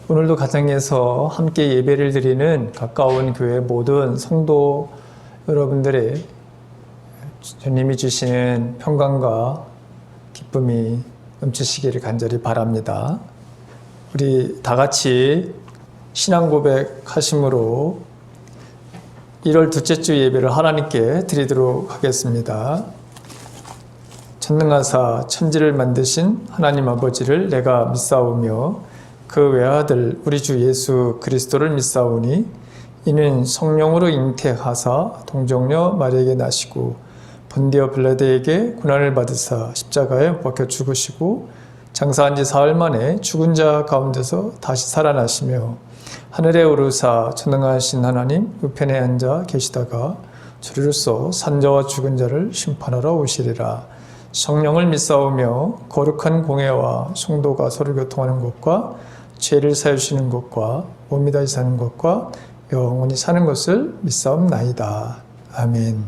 오늘도 가정에서 함께 예배를 드리는 가까운 교회 모든 성도 여러분들의 주님이 주시는 평강과 기쁨이 넘치시기를 간절히 바랍니다. 우리 다 같이 신앙 고백하심으로 1월 둘째 주 예배를 하나님께 드리도록 하겠습니다. 전능하사 천지를 만드신 하나님 아버지를 내가 믿사오며 그 외아들 우리 주 예수 그리스도를 믿사오니 이는 성령으로 잉태하사 동정녀 마리아에게 나시고 본디오 빌라도에게 고난을 받으사 십자가에 못 박혀 죽으시고 장사한 지 사흘 만에 죽은 자 가운데서 다시 살아나시며 하늘에 오르사 전능하신 하나님 우편에 앉아 계시다가 주리로서 산자와 죽은 자를 심판하러 오시리라. 성령을 믿사오며 거룩한 공예와 성도가 서로 교통하는 것과 죄를 사유시는 것과 몸이 다시 사는 것과 영원히 사는 것을 믿사옵나이다. 아멘.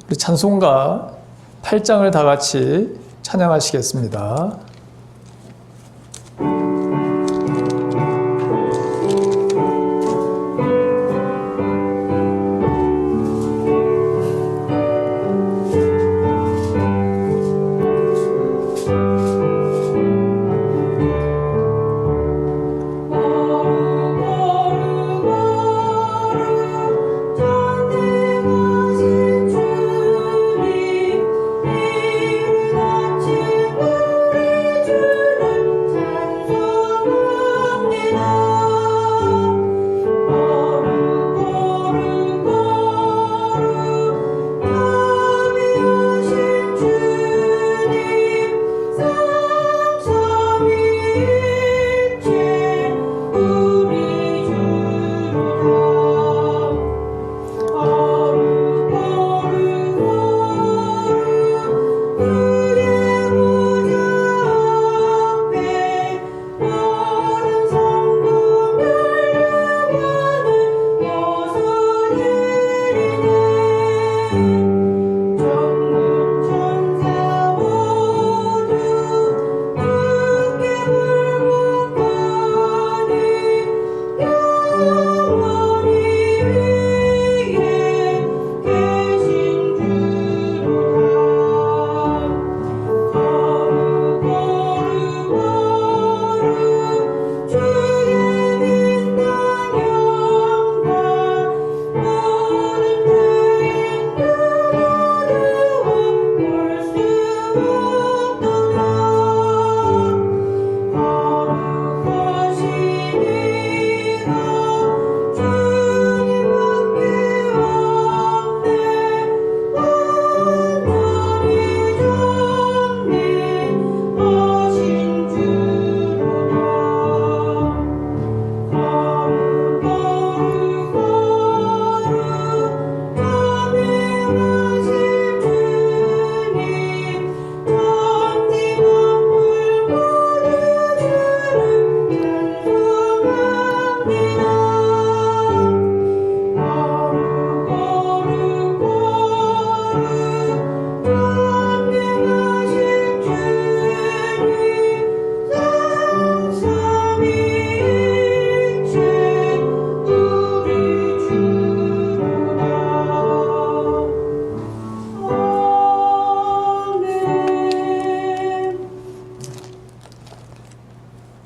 우리 찬송가 8장을 다 같이 찬양하시겠습니다.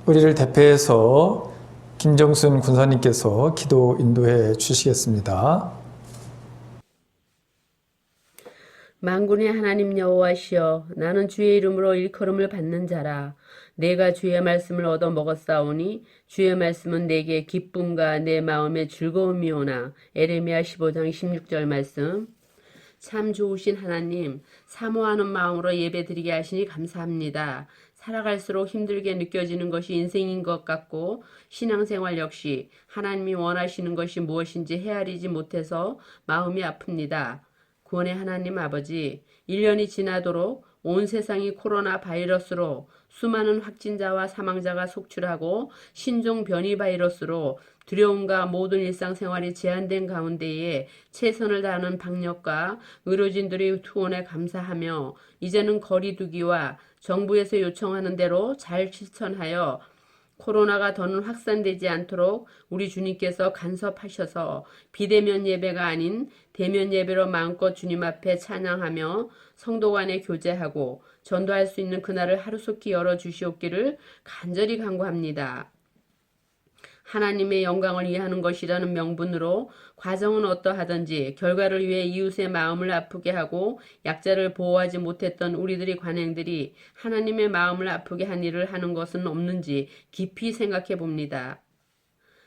우리를 대표해서 김정순 군사님께서 기도 인도해 주시겠습니다. 만군의 하나님 여호와시여, 나는 주의 이름으로 일컬음을 받는 자라. 내가 주의 말씀을 얻어 먹었사오니 주의 말씀은 내게 기쁨과 내 마음의 즐거움이오나. 에레미야 15장 16절 말씀. 참 좋으신 하나님, 사모하는 마음으로 예배드리게 하시니 감사합니다. 살아갈수록 힘들게 느껴지는 것이 인생인 것 같고 신앙생활 역시 하나님이 원하시는 것이 무엇인지 헤아리지 못해서 마음이 아픕니다. 구원의 하나님 아버지, 1년이 지나도록 온 세상이 코로나 바이러스로 수많은 확진자와 사망자가 속출하고 신종 변이 바이러스로 두려움과 모든 일상생활이 제한된 가운데에 최선을 다하는 방역과 의료진들의 투혼에 감사하며 이제는 거리 두기와 정부에서 요청하는 대로 잘 실천하여 코로나가 더는 확산되지 않도록 우리 주님께서 간섭하셔서 비대면 예배가 아닌 대면 예배로 마음껏 주님 앞에 찬양하며 성도 간에 교제하고 전도할 수 있는 그날을 하루속히 열어주시옵기를 간절히 간구합니다. 하나님의 영광을 위하는 것이라는 명분으로 과정은 어떠하든지 결과를 위해 이웃의 마음을 아프게 하고 약자를 보호하지 못했던 우리들의 관행들이 하나님의 마음을 아프게 한 일을 하는 것은 없는지 깊이 생각해 봅니다.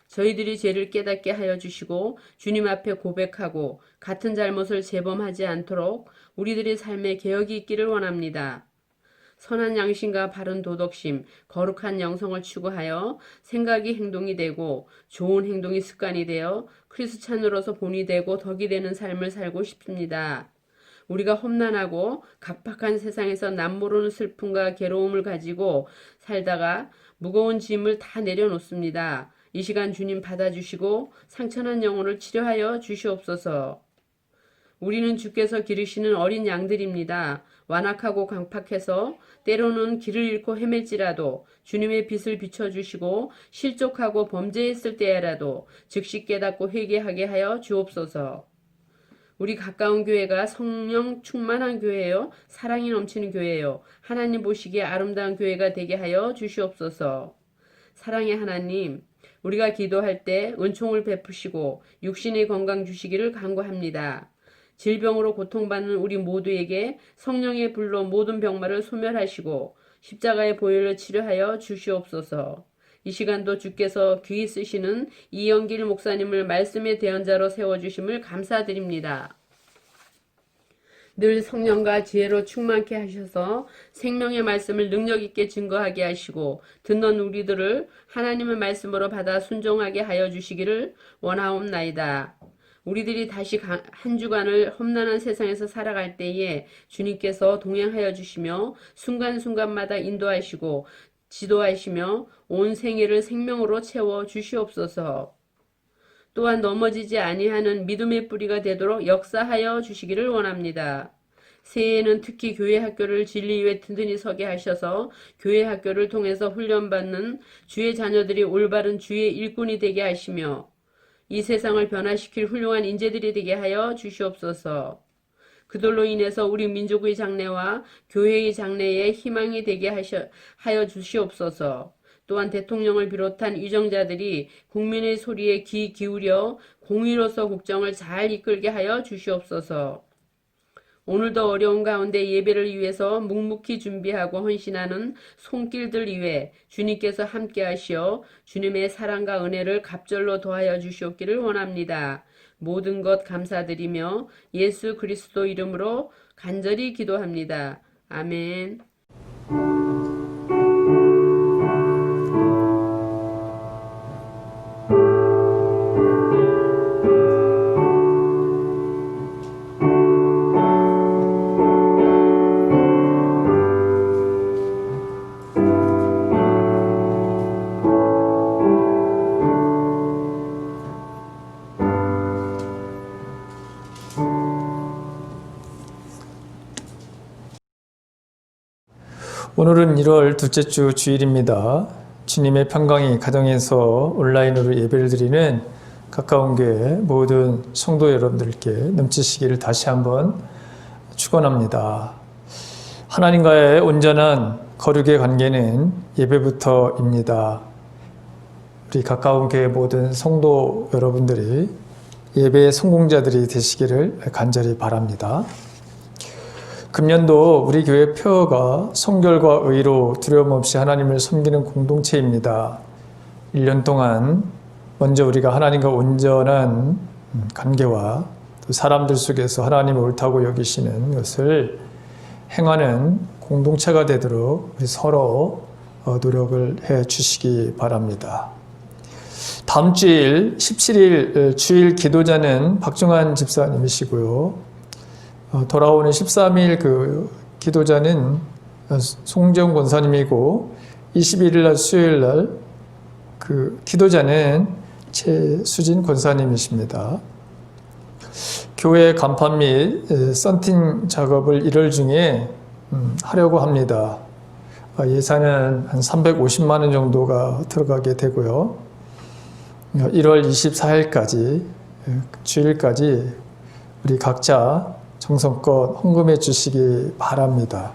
저희들이 죄를 깨닫게 하여 주시고 주님 앞에 고백하고 같은 잘못을 재범하지 않도록 우리들의 삶에 개혁이 있기를 원합니다. 선한 양심과 바른 도덕심, 거룩한 영성을 추구하여 생각이 행동이 되고 좋은 행동이 습관이 되어 크리스찬으로서 본이 되고 덕이 되는 삶을 살고 싶습니다. 우리가 험난하고 각박한 세상에서 남모르는 슬픔과 괴로움을 가지고 살다가 무거운 짐을 다 내려놓습니다. 이 시간 주님 받아주시고 상처난 영혼을 치료하여 주시옵소서. 우리는 주께서 기르시는 어린 양들입니다. 완악하고 강팍해서 때로는 길을 잃고 헤맬지라도 주님의 빛을 비춰주시고 실족하고 범죄했을 때에라도 즉시 깨닫고 회개하게 하여 주옵소서. 우리 가까운 교회가 성령 충만한 교회요, 사랑이 넘치는 교회요, 하나님 보시기에 아름다운 교회가 되게 하여 주시옵소서. 사랑의 하나님, 우리가 기도할 때 은총을 베푸시고 육신의 건강 주시기를 간구합니다. 질병으로 고통받는 우리 모두에게 성령의 불로 모든 병마를 소멸하시고 십자가의 보혈로 치료하여 주시옵소서. 이 시간도 주께서 귀히 쓰시는 이영길 목사님을 말씀의 대언자로 세워주심을 감사드립니다. 늘 성령과 지혜로 충만케 하셔서 생명의 말씀을 능력 있게 증거하게 하시고 듣는 우리들을 하나님의 말씀으로 받아 순종하게 하여 주시기를 원하옵나이다. 우리들이 다시 한 주간을 험난한 세상에서 살아갈 때에 주님께서 동행하여 주시며 순간순간마다 인도하시고 지도하시며 온 생애를 생명으로 채워 주시옵소서. 또한 넘어지지 아니하는 믿음의 뿌리가 되도록 역사하여 주시기를 원합니다. 새해에는 특히 교회 학교를 진리 위에 든든히 서게 하셔서 교회 학교를 통해서 훈련받는 주의 자녀들이 올바른 주의 일꾼이 되게 하시며 이 세상을 변화시킬 훌륭한 인재들이 되게 하여 주시옵소서. 그들로 인해서 우리 민족의 장래와 교회의 장래에 희망이 되게 하여 주시옵소서. 또한 대통령을 비롯한 위정자들이 국민의 소리에 귀 기울여 공의로서 국정을 잘 이끌게 하여 주시옵소서. 오늘도 어려운 가운데 예배를 위해서 묵묵히 준비하고 헌신하는 손길들 위해 주님께서 함께 하시어 주님의 사랑과 은혜를 갑절로 더하여 주시옵기를 원합니다. 모든 것 감사드리며 예수 그리스도 이름으로 간절히 기도합니다. 아멘. 오늘은 1월 둘째 주 주일입니다. 주님의 평강이 가정에서 온라인으로 예배를 드리는 가까운 교회 모든 성도 여러분들께 넘치시기를 다시 한번 축원합니다. 하나님과의 온전한 거룩의 관계는 예배부터입니다. 우리 가까운 교회 모든 성도 여러분들이 예배의 성공자들이 되시기를 간절히 바랍니다. 금년도 우리 교회 표어가 성결과 의로 두려움 없이 하나님을 섬기는 공동체입니다. 1년 동안 먼저 우리가 하나님과 온전한 관계와 또 사람들 속에서 하나님을 옳다고 여기시는 것을 행하는 공동체가 되도록 우리 서로 노력을 해 주시기 바랍니다. 다음 주일 17일 주일 기도자는 박종환 집사님이시고요. 돌아오는 13일 그 기도자는 송정 권사님이고 21일 날 수요일 날 그 기도자는 최수진 권사님이십니다. 교회 간판 및 썬팅 작업을 1월 중에 하려고 합니다. 예산은 한 350만 원 정도가 들어가게 되고요. 1월 24일까지 주일까지 우리 각자 정성껏 헌금해 주시기 바랍니다.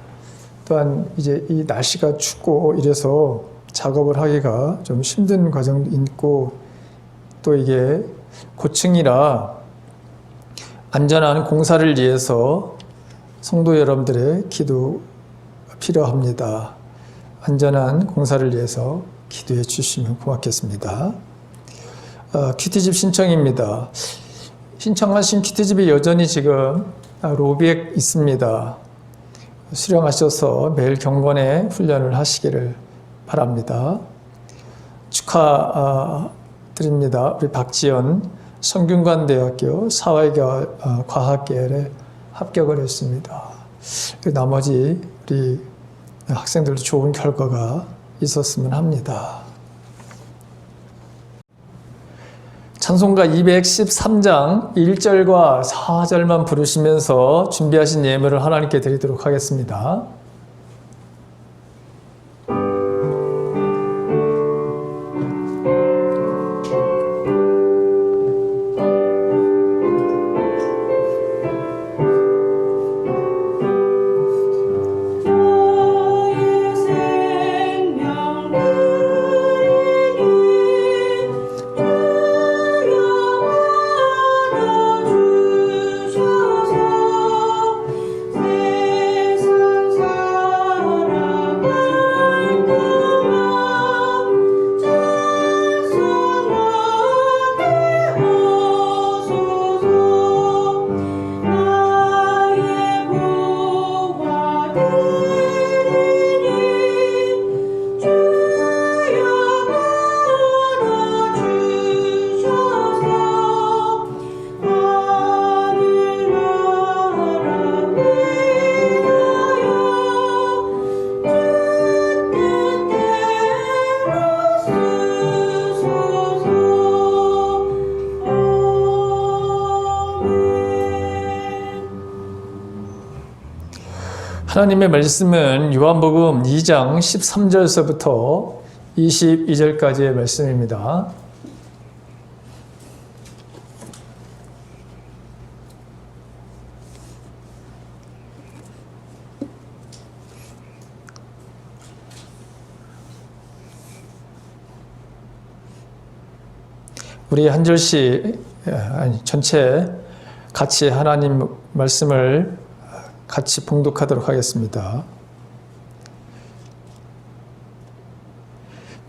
또한 이제 이 날씨가 춥고 이래서 작업을 하기가 좀 힘든 과정도 있고 또 이게 고층이라 안전한 공사를 위해서 성도 여러분들의 기도 필요합니다. 안전한 공사를 위해서 기도해 주시면 고맙겠습니다. 큐티집 신청입니다. 신청하신 큐티집이 여전히 지금 로비에 있습니다. 수령하셔서 매일 경건의 훈련을 하시기를 바랍니다. 축하드립니다. 우리 박지연 성균관대학교 사회과학계열에 합격을 했습니다. 나머지 우리 학생들도 좋은 결과가 있었으면 합니다. 찬송가 213장 1절과 4절만 부르시면서 준비하신 예물을 하나님께 드리도록 하겠습니다. 하나님의 말씀은 요한복음 2장 13절서부터 22절까지의 말씀입니다. 우리 한 절씩 전체 같이 하나님 말씀을 같이 봉독하도록 하겠습니다.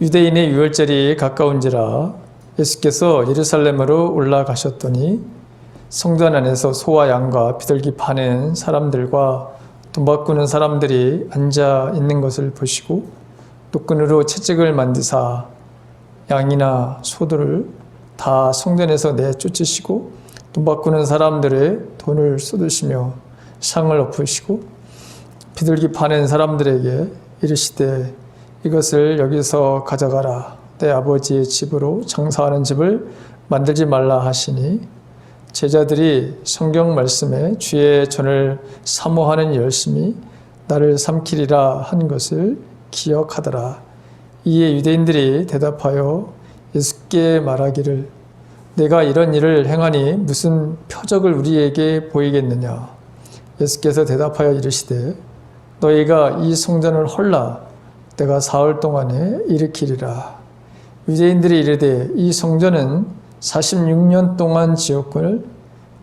유대인의 유월절이 가까운지라 예수께서 예루살렘으로 올라가셨더니 성전 안에서 소와 양과 비둘기 파는 사람들과 돈 바꾸는 사람들이 앉아 있는 것을 보시고 노끈으로 채찍을 만드사 양이나 소들을 다 성전에서 내쫓으시고 돈 바꾸는 사람들의 돈을 쏟으시며 상을 엎으시고 비둘기 파는 사람들에게 이르시되 이것을 여기서 가져가라. 내 아버지의 집으로 장사하는 집을 만들지 말라 하시니 제자들이 성경 말씀에 주의 전을 사모하는 열심이 나를 삼키리라 한 것을 기억하더라. 이에 유대인들이 대답하여 예수께 말하기를 내가 이런 일을 행하니 무슨 표적을 우리에게 보이겠느냐. 예수께서 대답하여 이르시되 너희가 이 성전을 헐라 내가 사흘 동안에 일으키리라. 유대인들이 이르되 이 성전은 46년 동안 지었걸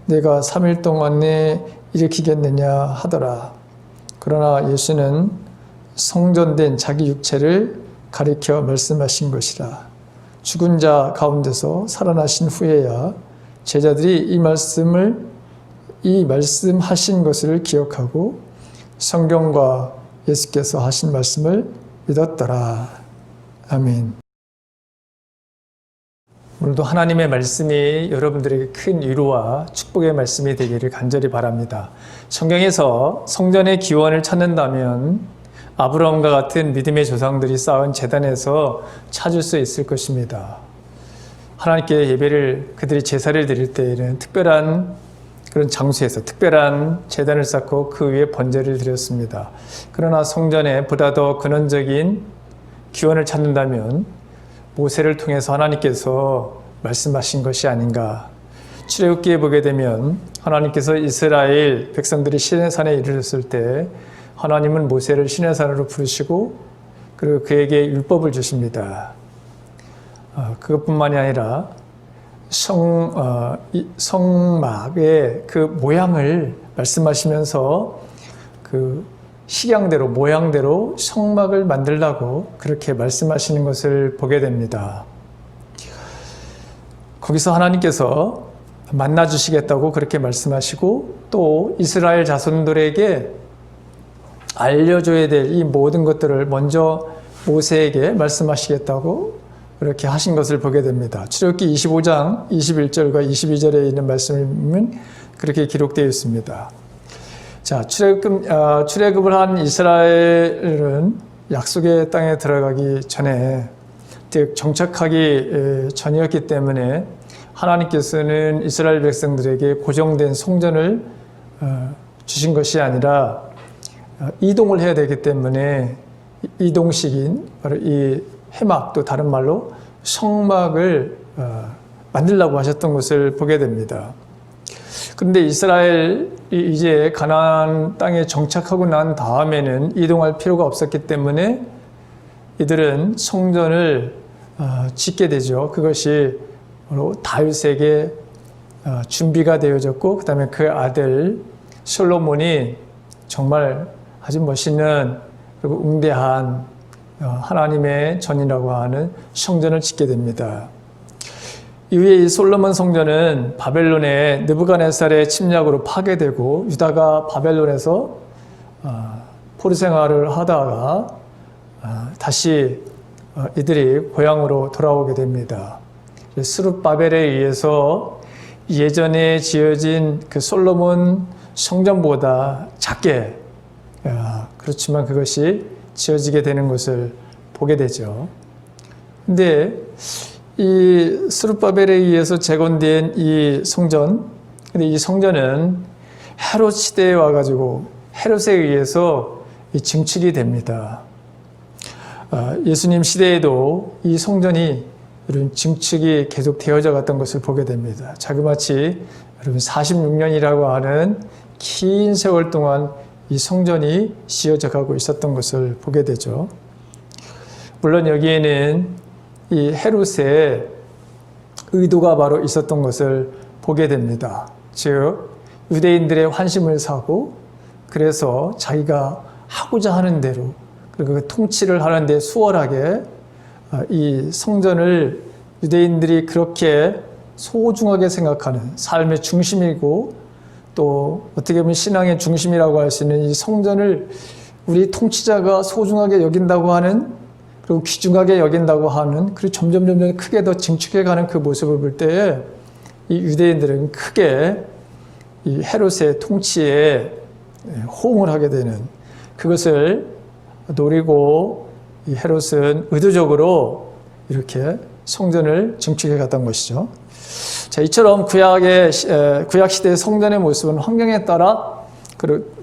내가 3일 동안에 일으키겠느냐 하더라. 그러나 예수는 성전된 자기 육체를 가리켜 말씀하신 것이라. 죽은 자 가운데서 살아나신 후에야 제자들이 이 말씀하신 것을 기억하고 성경과 예수께서 하신 말씀을 믿었더라. 아멘. 오늘도 하나님의 말씀이 여러분들에게 큰 위로와 축복의 말씀이 되기를 간절히 바랍니다. 성경에서 성전의 기원을 찾는다면 아브라함과 같은 믿음의 조상들이 쌓은 제단에서 찾을 수 있을 것입니다. 하나님께 예배를 그들이 제사를 드릴 때에는 특별한 그런 장소에서 특별한 제단을 쌓고 그 위에 번제를 드렸습니다. 그러나 성전에 보다 더 근원적인 기원을 찾는다면 모세를 통해서 하나님께서 말씀하신 것이 아닌가. 출애굽기에 보게 되면 하나님께서 이스라엘 백성들이 시내산에 이르렀을 때 하나님은 모세를 시내산으로 부르시고 그리고 그에게 율법을 주십니다. 그것뿐만이 아니라 성막의 그 모양을 말씀하시면서 그 식양대로 모양대로 성막을 만들라고 그렇게 말씀하시는 것을 보게 됩니다. 거기서 하나님께서 만나 주시겠다고 그렇게 말씀하시고 또 이스라엘 자손들에게 알려줘야 될 이 모든 것들을 먼저 모세에게 말씀하시겠다고 그렇게 하신 것을 보게 됩니다. 출애굽기 25장 21절과 22절에 있는 말씀은 그렇게 기록되어 있습니다. 자, 출애굽을 한 이스라엘은 약속의 땅에 들어가기 전에, 즉 정착하기 전이었기 때문에 하나님께서는 이스라엘 백성들에게 고정된 성전을 주신 것이 아니라 이동을 해야 되기 때문에 이동식인 바로 이 회막, 또 다른 말로 성막을 만들라고 하셨던 것을 보게 됩니다. 그런데 이스라엘이 이제 가나안 땅에 정착하고 난 다음에는 이동할 필요가 없었기 때문에 이들은 성전을 짓게 되죠. 그것이 바로 다윗에게 준비가 되어졌고, 그 다음에 그 아들 솔로몬이 정말 아주 멋있는 그리고 웅대한 하나님의 전이라고 하는 성전을 짓게 됩니다. 이후에 이 솔로몬 성전은 바벨론의 느부갓네살의 침략으로 파괴되고 유다가 바벨론에서 포로 생활을 하다가 다시 이들이 고향으로 돌아오게 됩니다. 스룹바벨에 의해서 예전에 지어진 그 솔로몬 성전보다 작게, 그렇지만 그것이 지어지게 되는 것을 보게 되죠. 근데 이 스룹바벨에 의해서 재건된 이 성전, 근데 이 성전은 헤롯 시대에 와가지고 헤롯에 의해서 증축이 됩니다. 예수님 시대에도 이 성전이 여러분 증축이 계속 되어져 갔던 것을 보게 됩니다. 자그마치 여러분 46년이라고 하는 긴 세월 동안 이 성전이 지어져 가고 있었던 것을 보게 되죠. 물론 여기에는 이 헤롯의 의도가 바로 있었던 것을 보게 됩니다. 즉 유대인들의 환심을 사고 그래서 자기가 하고자 하는 대로 그리고 그 통치를 하는데 수월하게 이 성전을 유대인들이 그렇게 소중하게 생각하는 삶의 중심이고 또 어떻게 보면 신앙의 중심이라고 할 수 있는 이 성전을 우리 통치자가 소중하게 여긴다고 하는 그리고 귀중하게 여긴다고 하는 그리고 점점 크게 더 증축해가는 그 모습을 볼 때에 이 유대인들은 크게 이 헤롯의 통치에 호응을 하게 되는 그것을 노리고 이 헤롯은 의도적으로 이렇게 성전을 증축해 갔던 것이죠. 자, 이처럼 구약 시대의 성전의 모습은 환경에 따라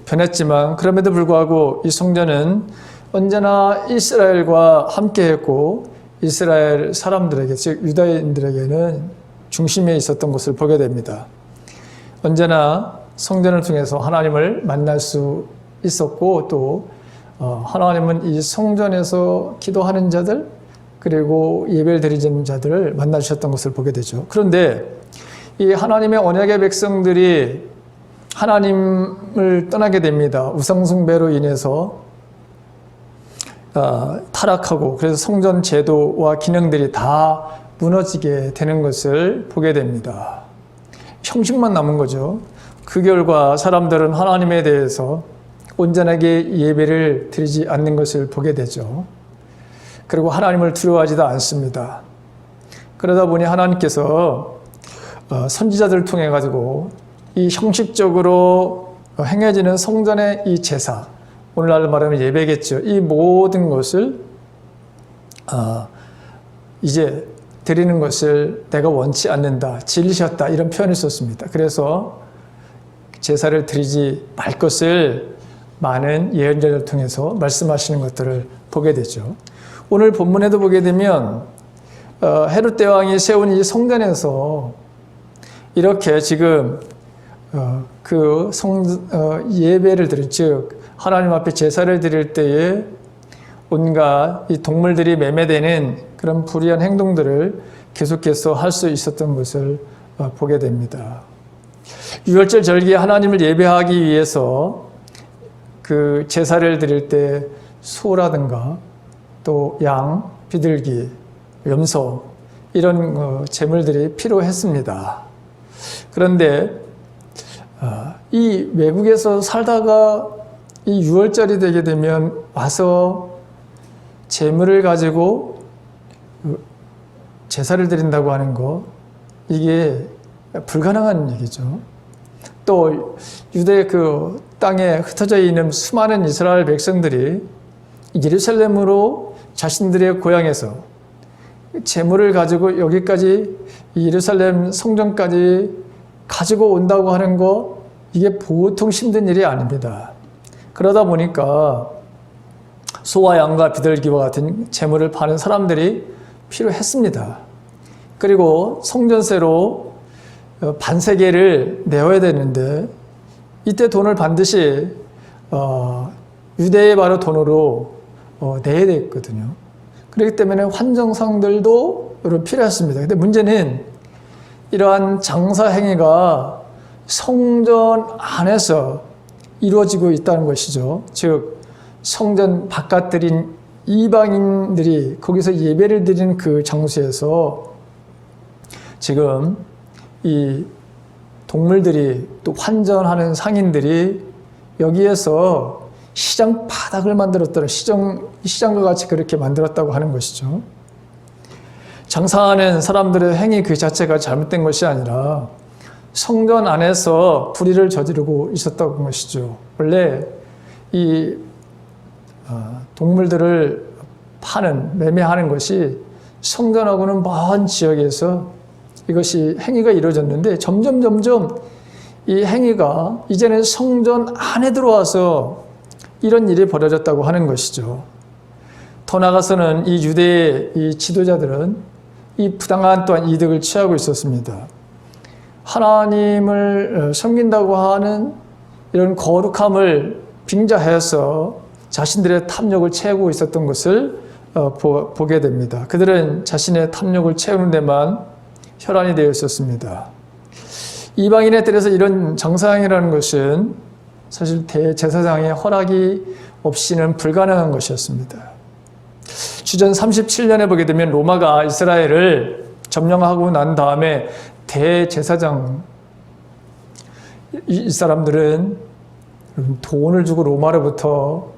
변했지만 그럼에도 불구하고 이 성전은 언제나 이스라엘과 함께했고 이스라엘 사람들에게 즉 유다인들에게는 중심에 있었던 것을 보게 됩니다. 언제나 성전을 통해서 하나님을 만날 수 있었고 또 하나님은 이 성전에서 기도하는 자들 그리고 예배를 드리는 자들을 만나주셨던 것을 보게 되죠. 그런데 이 하나님의 언약의 백성들이 하나님을 떠나게 됩니다. 우상숭배로 인해서 타락하고 그래서 성전 제도와 기능들이 다 무너지게 되는 것을 보게 됩니다. 형식만 남은 거죠. 그 결과 사람들은 하나님에 대해서 온전하게 예배를 드리지 않는 것을 보게 되죠. 그리고 하나님을 두려워하지도 않습니다. 그러다 보니 하나님께서 선지자들을 통해 가지고 이 형식적으로 행해지는 성전의 이 제사, 오늘날 말하면 예배겠죠. 이 모든 것을 이제 드리는 것을 내가 원치 않는다, 질리셨다 이런 표현을 썼습니다. 그래서 제사를 드리지 말 것을 많은 예언자를 통해서 말씀하시는 것들을 보게 되죠. 오늘 본문에도 보게 되면 헤롯 대왕이 세운 이 성전에서 이렇게 지금 예배를 드릴, 즉 하나님 앞에 제사를 드릴 때에 온갖 이 동물들이 매매되는 그런 불의한 행동들을 계속해서 할 수 있었던 것을 보게 됩니다. 유월절 절기에 하나님을 예배하기 위해서 그 제사를 드릴 때 소라든가 또 양, 비둘기, 염소 이런 제물들이 필요했습니다. 그런데 이 외국에서 살다가 이 유월절이 되게 되면 와서 제물을 가지고 제사를 드린다고 하는 거, 이게 불가능한 얘기죠. 또 유대 그 땅에 흩어져 있는 수많은 이스라엘 백성들이 예루살렘으로 자신들의 고향에서 제물을 가지고 여기까지 예루살렘 성전까지 가지고 온다고 하는 거, 이게 보통 힘든 일이 아닙니다. 그러다 보니까 소와 양과 비둘기와 같은 제물을 파는 사람들이 필요했습니다. 그리고 성전세로 반세계를 내어야 되는데 이때 돈을 반드시 유대의 바로 돈으로 내야 됐거든요. 그렇기 때문에 환정상들도 필요했습니다. 근데 문제는 이러한 장사 행위가 성전 안에서 이루어지고 있다는 것이죠. 즉 성전 바깥들인 이방인들이 거기서 예배를 드리는 그 장소에서 지금 이 동물들이 또 환전하는 상인들이 여기에서 시장 바닥을 만들었다는 시장과 같이 그렇게 만들었다고 하는 것이죠. 장사하는 사람들의 행위 그 자체가 잘못된 것이 아니라 성전 안에서 불의를 저지르고 있었다고 한 것이죠. 원래 이 동물들을 매매하는 것이 성전하고는 먼 지역에서 이것이 행위가 이루어졌는데 점점 이 행위가 이제는 성전 안에 들어와서 이런 일이 벌어졌다고 하는 것이죠. 더 나아가서는 이 유대의 이 지도자들은 이 부당한 또한 이득을 취하고 있었습니다. 하나님을 섬긴다고 하는 이런 거룩함을 빙자해서 자신들의 탐욕을 채우고 있었던 것을 보게 됩니다. 그들은 자신의 탐욕을 채우는 데만 혈안이 되어 있었습니다. 이방인에 따라서 이런 장사행위라는 것은 사실 대제사장의 허락이 없이는 불가능한 것이었습니다. 주전 37년에 보게 되면 로마가 이스라엘을 점령하고 난 다음에 대제사장, 이 사람들은 돈을 주고 로마로부터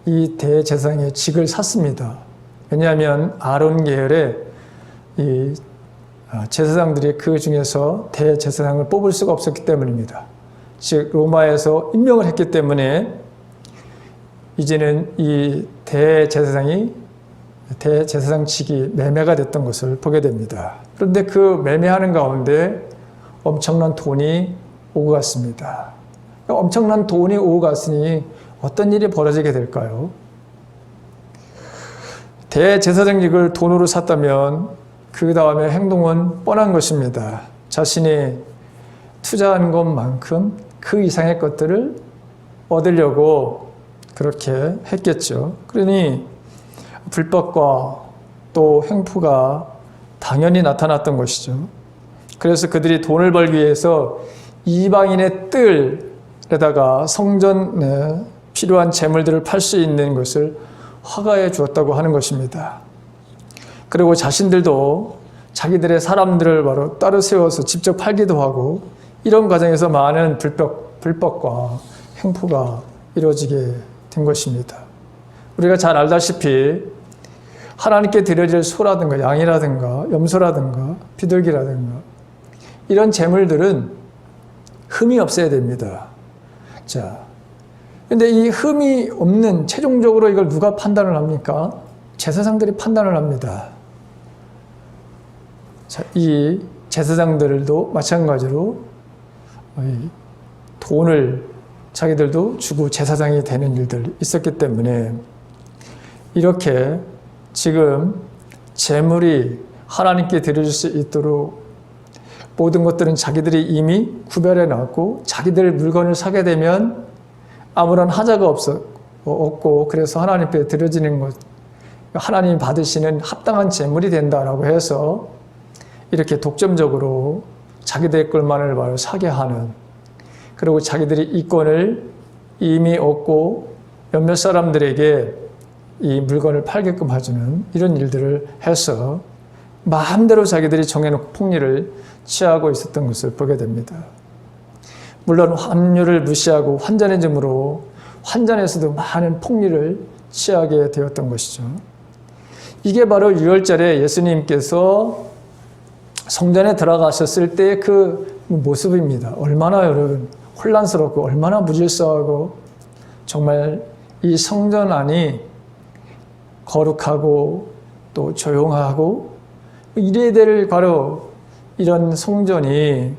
이 대제사장의 직을 샀습니다. 왜냐하면 아론 계열의 이 제사장들이 그 중에서 대제사장을 뽑을 수가 없었기 때문입니다. 즉 로마에서 임명을 했기 때문에 이제는 이 대제사장직이 매매가 됐던 것을 보게 됩니다. 그런데 그 매매하는 가운데 엄청난 돈이 오고 갔습니다. 엄청난 돈이 오고 갔으니 어떤 일이 벌어지게 될까요? 대제사장직을 돈으로 샀다면 그 다음에 행동은 뻔한 것입니다. 자신이 투자한 것만큼 그 이상의 것들을 얻으려고 그렇게 했겠죠. 그러니 불법과 또 횡포가 당연히 나타났던 것이죠. 그래서 그들이 돈을 벌기 위해서 이방인의 뜰에다가 성전에 필요한 재물들을 팔 수 있는 것을 허가해 주었다고 하는 것입니다. 그리고 자신들도 자기들의 사람들을 바로 따로 세워서 직접 팔기도 하고, 이런 과정에서 많은 불법과 횡포가 이루어지게 된 것입니다. 우리가 잘 알다시피 하나님께 드려질 소라든가 양이라든가 염소라든가 비둘기라든가 이런 재물들은 흠이 없어야 됩니다. 자, 근데 이 흠이 없는, 최종적으로 이걸 누가 판단을 합니까? 제사장들이 판단을 합니다. 자, 이 제사장들도 마찬가지로 돈을 자기들도 주고 제사장이 되는 일들이 있었기 때문에 이렇게 지금 재물이 하나님께 드려질 수 있도록 모든 것들은 자기들이 이미 구별해 놨고 자기들 물건을 사게 되면 아무런 하자가 없고 그래서 하나님 앞에 드려지는 것, 하나님이 받으시는 합당한 재물이 된다라고 해서 이렇게 독점적으로 자기들 것만을 바로 사게 하는, 그리고 자기들이 이권을 이미 얻고 몇몇 사람들에게 이 물건을 팔게끔 해주는 이런 일들을 해서 마음대로 자기들이 정해놓고 폭리를 취하고 있었던 것을 보게 됩니다. 물론 환율을 무시하고 환전해줌으로 환전에서도 많은 폭리를 취하게 되었던 것이죠. 이게 바로 유월절에 예수님께서 성전에 들어가셨을 때의 그 모습입니다. 얼마나 여러분 혼란스럽고 얼마나 무질서하고 정말 이 성전 안이 거룩하고 또 조용하고 이래야 될 바로 이런 성전이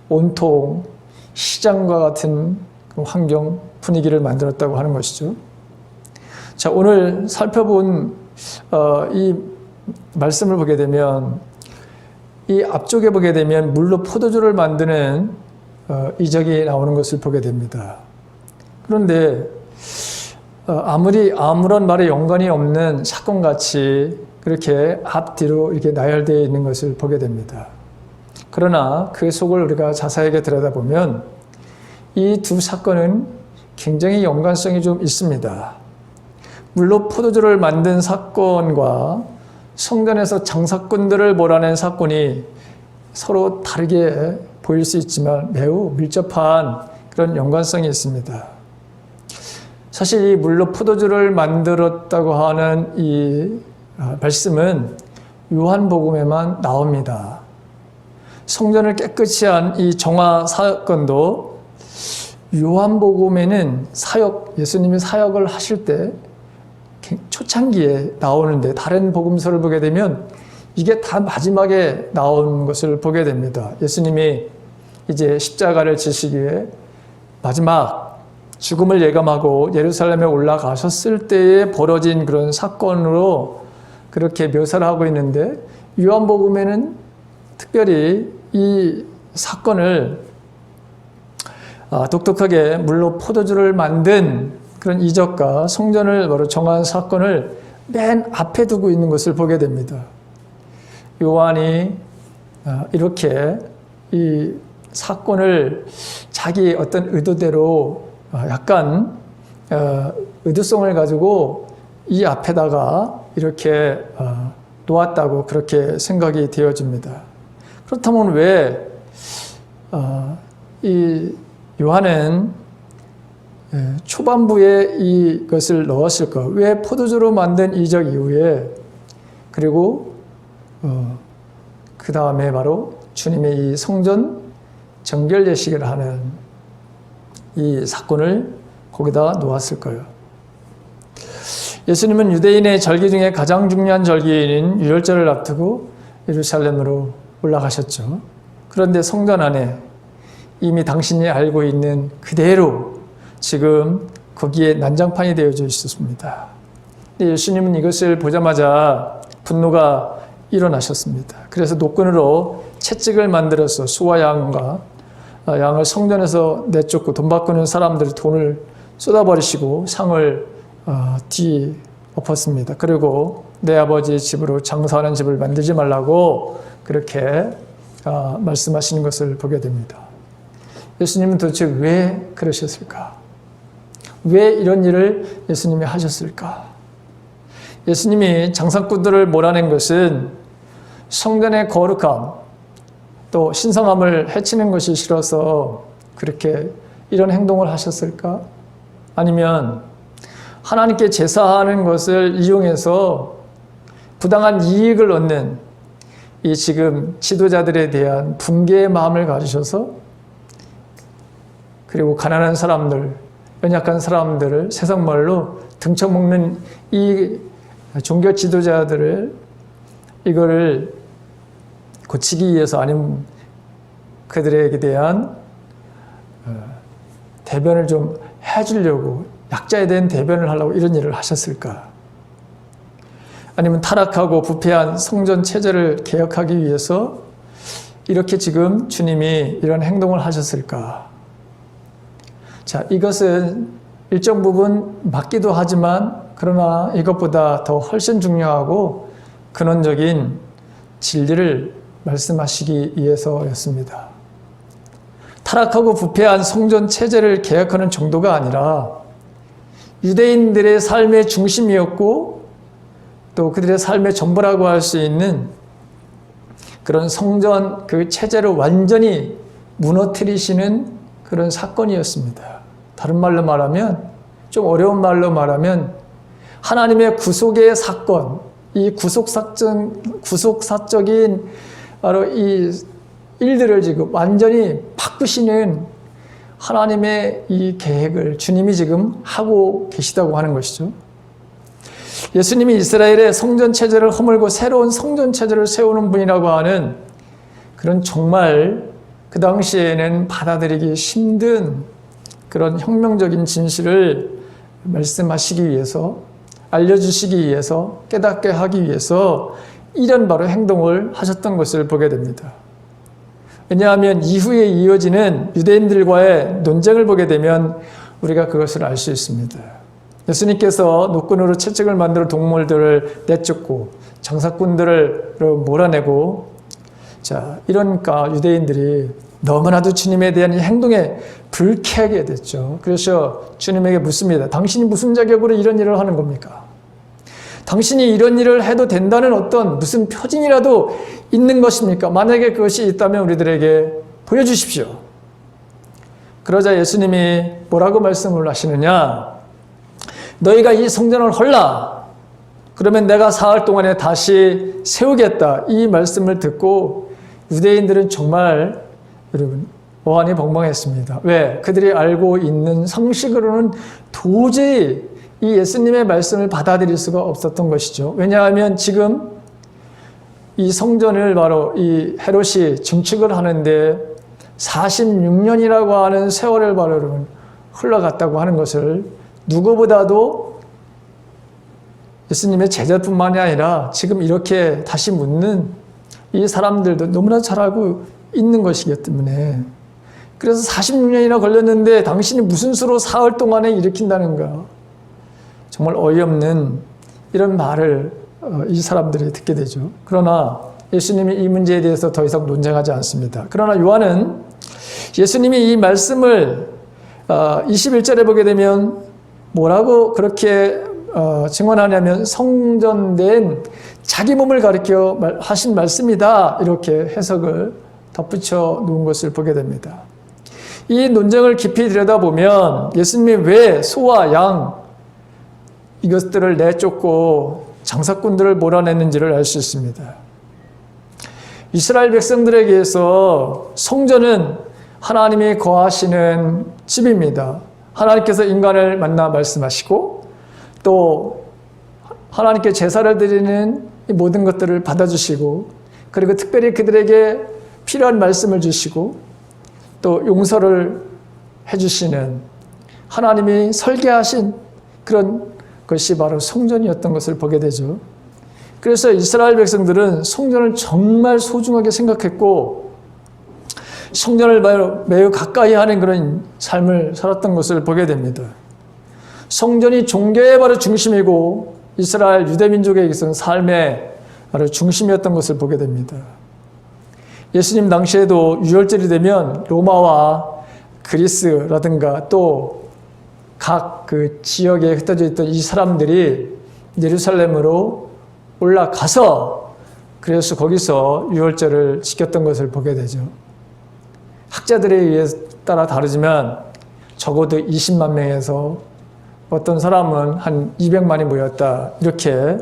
온통 시장과 같은 환경 분위기를 만들었다고 하는 것이죠. 자, 오늘 살펴본 이 말씀을 보게 되면 이 앞쪽에 보게 되면 물로 포도주를 만드는 이적이 나오는 것을 보게 됩니다. 그런데 아무리 아무런 말에 연관이 없는 사건같이 그렇게 앞뒤로 이렇게 나열되어 있는 것을 보게 됩니다. 그러나 그 속을 우리가 자세하게 들여다보면 이 두 사건은 굉장히 연관성이 좀 있습니다. 물로 포도주를 만든 사건과 성전에서 장사꾼들을 몰아낸 사건이 서로 다르게 보일 수 있지만 매우 밀접한 그런 연관성이 있습니다. 사실 이 물로 포도주를 만들었다고 하는 이 말씀은 요한복음에만 나옵니다. 성전을 깨끗이 한 이 정화 사건도 요한복음에는 예수님이 사역을 하실 때 초창기에 나오는데 다른 복음서를 보게 되면 이게 다 마지막에 나온 것을 보게 됩니다. 예수님이 이제 십자가를 지시기에 마지막 죽음을 예감하고 예루살렘에 올라가셨을 때에 벌어진 그런 사건으로 그렇게 묘사를 하고 있는데 요한복음에는 특별히 이 사건을 독특하게 물로 포도주를 만든 그런 이적과 성전을 바로 정한 사건을 맨 앞에 두고 있는 것을 보게 됩니다. 요한이 이렇게 이 사건을 자기 어떤 의도대로 약간 의도성을 가지고 이 앞에다가 이렇게 놓았다고 그렇게 생각이 되어집니다. 그렇다면 왜 이 요한은 초반부에 이것을 넣었을까? 왜 포도주로 만든 이적 이후에 그리고 그 다음에 바로 주님의 이 성전 정결 예식을 하는 이 사건을 거기다 놓았을까요? 예수님은 유대인의 절기 중에 가장 중요한 절기인 유월절을 앞두고 예루살렘으로 올라가셨죠. 그런데 성전 안에 이미 당신이 알고 있는 그대로 지금 거기에 난장판이 되어져 있었습니다. 예수님은 이것을 보자마자 분노가 일어나셨습니다. 그래서 노끈으로 채찍을 만들어서 수와 양을 성전에서 내쫓고 돈 바꾸는 사람들이 돈을 쏟아버리시고 상을 뒤엎었습니다. 그리고 내 아버지 집으로 장사하는 집을 만들지 말라고 그렇게 말씀하시는 것을 보게 됩니다. 예수님은 도대체 왜 그러셨을까? 왜 이런 일을 예수님이 하셨을까? 예수님이 장사꾼들을 몰아낸 것은 성전의 거룩함, 또 신성함을 해치는 것이 싫어서 그렇게 이런 행동을 하셨을까? 아니면 하나님께 제사하는 것을 이용해서 부당한 이익을 얻는 이 지금 지도자들에 대한 분개의 마음을 가지셔서 그리고 가난한 사람들, 연약한 사람들을 세상 말로 등쳐먹는 이 종교 지도자들을 이거를 고치기 위해서 아니면 그들에게 대한 대변을 좀 해주려고, 약자에 대한 대변을 하려고 이런 일을 하셨을까? 아니면 타락하고 부패한 성전 체제를 개혁하기 위해서 이렇게 지금 주님이 이런 행동을 하셨을까? 자, 이것은 일정 부분 맞기도 하지만 그러나 이것보다 더 훨씬 중요하고 근원적인 진리를 말씀하시기 위해서였습니다. 타락하고 부패한 성전 체제를 개혁하는 정도가 아니라 유대인들의 삶의 중심이었고 또 그들의 삶의 전부라고 할 수 있는 그런 성전 그 체제를 완전히 무너뜨리시는 그런 사건이었습니다. 다른 말로 말하면, 좀 어려운 말로 말하면 하나님의 구속의 사건, 이 구속사적인 바로 이 일들을 지금 완전히 바꾸시는 하나님의 이 계획을 주님이 지금 하고 계시다고 하는 것이죠. 예수님이 이스라엘의 성전 체제를 허물고 새로운 성전 체제를 세우는 분이라고 하는 그런 정말 그 당시에는 받아들이기 힘든 그런 혁명적인 진실을 말씀하시기 위해서, 알려주시기 위해서, 깨닫게 하기 위해서 이런 바로 행동을 하셨던 것을 보게 됩니다. 왜냐하면 이후에 이어지는 유대인들과의 논쟁을 보게 되면 우리가 그것을 알 수 있습니다. 예수님께서 노끈으로 채찍을 만들어 동물들을 내쫓고 장사꾼들을 몰아내고, 자, 이러니까 유대인들이 너무나도 주님에 대한 이 행동에 불쾌하게 됐죠. 그래서 주님에게 묻습니다. 당신이 무슨 자격으로 이런 일을 하는 겁니까? 당신이 이런 일을 해도 된다는 어떤 무슨 표징이라도 있는 것입니까? 만약에 그것이 있다면 우리들에게 보여주십시오. 그러자 예수님이 뭐라고 말씀을 하시느냐? 너희가 이 성전을 헐라. 그러면 내가 사흘 동안에 다시 세우겠다. 이 말씀을 듣고 유대인들은 정말 여러분 어안이 벙벙했습니다. 왜? 그들이 알고 있는 상식으로는 도저히 이 예수님의 말씀을 받아들일 수가 없었던 것이죠. 왜냐하면 지금 이 성전을 바로 이 헤롯이 증축을 하는데 46년이라고 하는 세월을 바로 흘러갔다고 하는 것을 누구보다도 예수님의 제자뿐만이 아니라 지금 이렇게 다시 묻는 이 사람들도 너무나 잘 알고 있는 것이기 때문에, 그래서 46년이나 걸렸는데 당신이 무슨 수로 사흘 동안에 일으킨다는가, 정말 어이없는 이런 말을 이 사람들이 듣게 되죠. 그러나 예수님이 이 문제에 대해서 더 이상 논쟁하지 않습니다. 그러나 요한은 예수님이 이 말씀을 21절에 보게 되면 뭐라고 그렇게 증언하냐면 성전된 자기 몸을 가리켜 하신 말씀이다, 이렇게 해석을 덧붙여 놓은 것을 보게 됩니다. 이 논쟁을 깊이 들여다보면 예수님이 왜 소와 양 이것들을 내쫓고 장사꾼들을 몰아냈는지를 알 수 있습니다. 이스라엘 백성들에게서 성전은 하나님이 거하시는 집입니다. 하나님께서 인간을 만나 말씀하시고 또 하나님께 제사를 드리는 이 모든 것들을 받아주시고, 그리고 특별히 그들에게 필요한 말씀을 주시고 또 용서를 해주시는 하나님이 설계하신 그런 것이 바로 성전이었던 것을 보게 되죠. 그래서 이스라엘 백성들은 성전을 정말 소중하게 생각했고 성전을 매우 가까이 하는 그런 삶을 살았던 것을 보게 됩니다. 성전이 종교의 바로 중심이고 이스라엘 유대민족에게서는 삶의 바로 중심이었던 것을 보게 됩니다. 예수님 당시에도 유월절이 되면 로마와 그리스라든가 또 각 그 지역에 흩어져 있던 이 사람들이 예루살렘으로 올라가서 그래서 거기서 유월절을 지켰던 것을 보게 되죠. 학자들에 의해 따라 다르지만 적어도 20만 명에서 어떤 사람은 한 200만이 모였다, 이렇게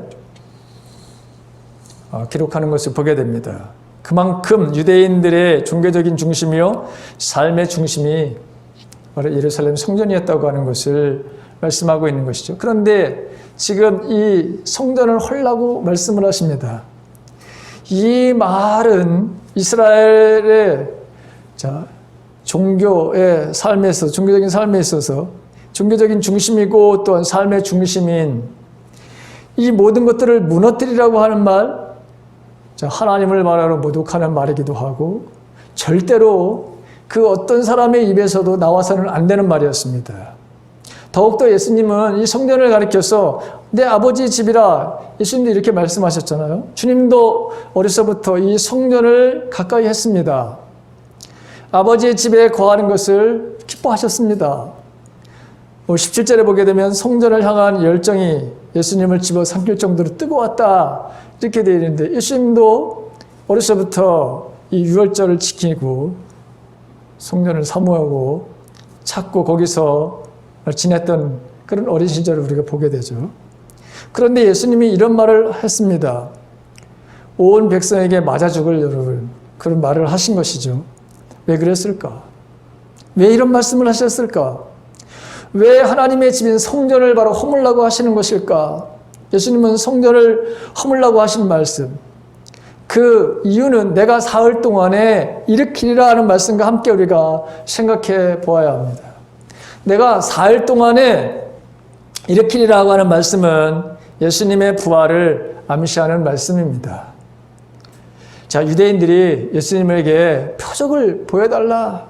기록하는 것을 보게 됩니다. 그만큼 유대인들의 종교적인 중심이요 삶의 중심이 바로 예루살렘 성전이었다고 하는 것을 말씀하고 있는 것이죠. 그런데 지금 이 성전을 헐라고 말씀을 하십니다. 이 말은 이스라엘의 종교의 삶에서, 종교적인 삶에 있어서 종교적인 중심이고 또한 삶의 중심인 이 모든 것들을 무너뜨리라고 하는 말, 하나님을 말하러 모독하는 말이기도 하고 절대로 그 어떤 사람의 입에서도 나와서는 안 되는 말이었습니다. 더욱더 예수님은 이 성전을 가리켜서 내 아버지 집이라 예수님도 이렇게 말씀하셨잖아요. 주님도 어려서부터 이 성전을 가까이 했습니다. 아버지의 집에 거하는 것을 기뻐하셨습니다. 17절에 보게 되면 성전을 향한 열정이 예수님을 집어삼킬 정도로 뜨거웠다 이렇게 되어 있는데 예수님도 어려서부터 이 유월절을 지키고 성전을 사모하고 찾고 거기서 지냈던 그런 어린 시절을 우리가 보게 되죠. 그런데 예수님이 이런 말을 했습니다. 온 백성에게 맞아 죽을 여러분, 그런 말을 하신 것이죠. 왜 그랬을까? 왜 이런 말씀을 하셨을까? 왜 하나님의 집인 성전을 바로 허물라고 하시는 것일까? 예수님은 성전을 허물라고 하신 말씀, 그 이유는 내가 사흘 동안에 일으키리라 하는 말씀과 함께 우리가 생각해 보아야 합니다. 내가 사흘 동안에 일으키리라고 하는 말씀은 예수님의 부활을 암시하는 말씀입니다. 자, 유대인들이 예수님에게 표적을 보여달라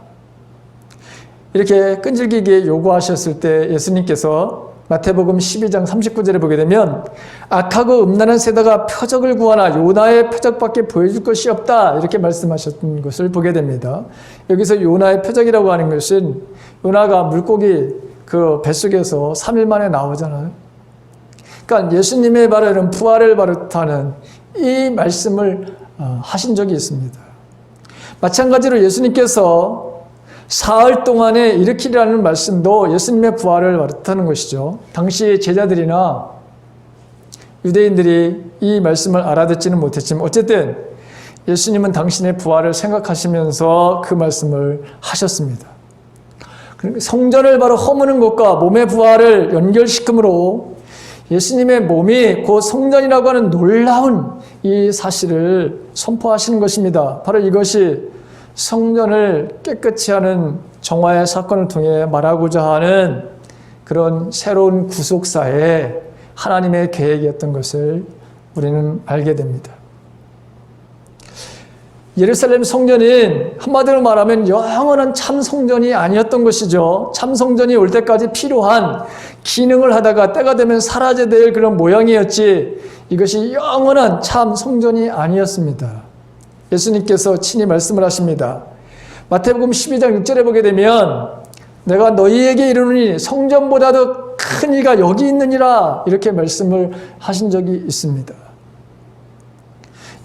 이렇게 끈질기게 요구하셨을 때 예수님께서 마태복음 12장 39절에 보게 되면 악하고 음란한 세대가 표적을 구하나 요나의 표적밖에 보여줄 것이 없다 이렇게 말씀하셨던 것을 보게 됩니다. 여기서 요나의 표적이라고 하는 것은 요나가 물고기 그 뱃속에서 3일 만에 나오잖아요. 그러니까 예수님의 바로 부활을 바로 뜻하는 이 말씀을 하신 적이 있습니다. 마찬가지로 예수님께서 사흘 동안에 일으키라는 말씀도 예수님의 부활을 뜻하는 것이죠. 당시 제자들이나 유대인들이 이 말씀을 알아듣지는 못했지만 어쨌든 예수님은 당신의 부활을 생각하시면서 그 말씀을 하셨습니다. 성전을 바로 허무는 것과 몸의 부활을 연결시킴으로 예수님의 몸이 곧 성전이라고 하는 놀라운 이 사실을 선포하시는 것입니다. 바로 이것이 성전을 깨끗이 하는 정화의 사건을 통해 말하고자 하는 그런 새로운 구속사의 하나님의 계획이었던 것을 우리는 알게 됩니다. 예루살렘 성전은 한마디로 말하면 영원한 참 성전이 아니었던 것이죠. 참 성전이 올 때까지 필요한 기능을 하다가 때가 되면 사라져야 될 그런 모양이었지 이것이 영원한 참 성전이 아니었습니다. 예수님께서 친히 말씀을 하십니다. 마태복음 12장 6절에 보게 되면 내가 너희에게 이르노니 성전보다도 큰 이가 여기 있느니라 이렇게 말씀을 하신 적이 있습니다.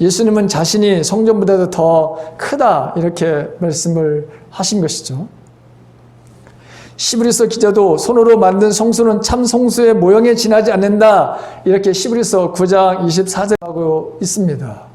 예수님은 자신이 성전보다도 더 크다 이렇게 말씀을 하신 것이죠. 시브리서 기자도 손으로 만든 성소는 참 성소의 모형에 지나지 않는다 이렇게 시브리서 9장 24절에 하고 있습니다.